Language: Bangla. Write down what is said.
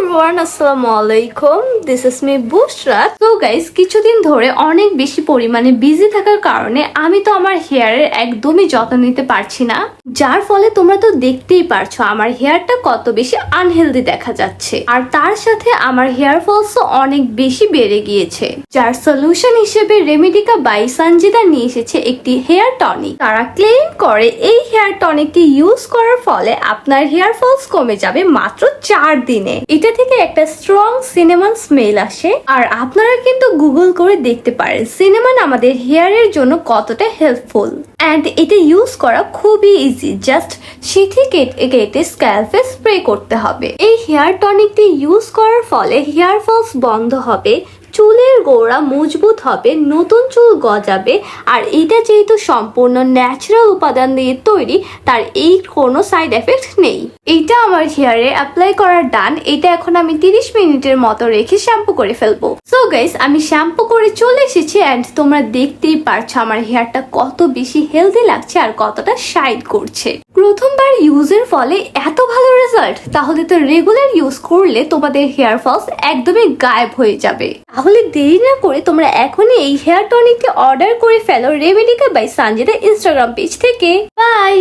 এভরিওয়ান, আসসালামু আলাইকুম। দিস ইজ মি বুশরা। তো গাইস, কিছুদিন ধরে অনেক বেশি পরিমাণে বিজি থাকার কারণে আমি তো আমার হেয়ারের একদমই যত্ন নিতে পারছি না, যার ফলে তোমরা তো দেখতেই পারছো আমার হেয়ারটা কত বেশি আনহেলদি দেখা যাচ্ছে। আর তার সাথে আমার হেয়ার ফলসও অনেক বেশি বেড়ে গিয়েছে, যার সলিউশন হিসেবে রেমেডিকা বাই সঞ্জিদা নিয়ে এসেছে একটি হেয়ার টনিক। তারা ক্লেম করে এই হেয়ার টনিকটি ইউজ করার ফলে আপনার হেয়ার ফলস কমে যাবে মাত্র 4 দিনে। এটা থেকে একটা স্ট্রং সিনেমন স্মেল আসে। আর আপনারা কিন্তু গুগল করে দেখতে পারেন সিনেমন আমাদের হেয়ারের জন্য কতটা হেল্পফুল। অ্যান্ড এটা ইউজ করা খুবই ইজি, জাস্ট সিথি কেটে স্ক্যাল্পে স্প্রে করতে হবে। এই হেয়ার টনিকটি ইউজ করার ফলে হেয়ার ফলস বন্ধ হবে, চুলের গোড়া মজবুত হবে, নতুন চুল গজাবে। আর এটা যেহেতু সম্পূর্ণ ন্যাচারাল উপাদান দিয়ে তৈরি, তার এই কোনো সাইড এফেক্ট নেই। এইটা আমার হেয়ারে অ্যাপ্লাই করার ডান। এটা এখন আমি 30 মিনিটের মতো রেখে শ্যাম্পু করে ফেলবো। সো গাইস, আমি শ্যাম্পু করে চলে এসেছি অ্যান্ড তোমরা দেখতেই পারছো আমার হেয়ারটা কত বেশি হেলদি লাগছে আর কতটা শাইন করছে। প্রথমবার ইউজের ফলে এত ভালো রেজাল্ট, তাহলে তো রেগুলার ইউজ করলে তোমাদের হেয়ার ফলস একদমই গায়েব হয়ে যাবে। তাহলে দেরি না করে তোমরা এখনই এই হেয়ার টনিকটি অর্ডার করে ফেলো রেমেডিকা বাই সঞ্জিদা ইনস্টাগ্রাম পেজ থেকে। বাই।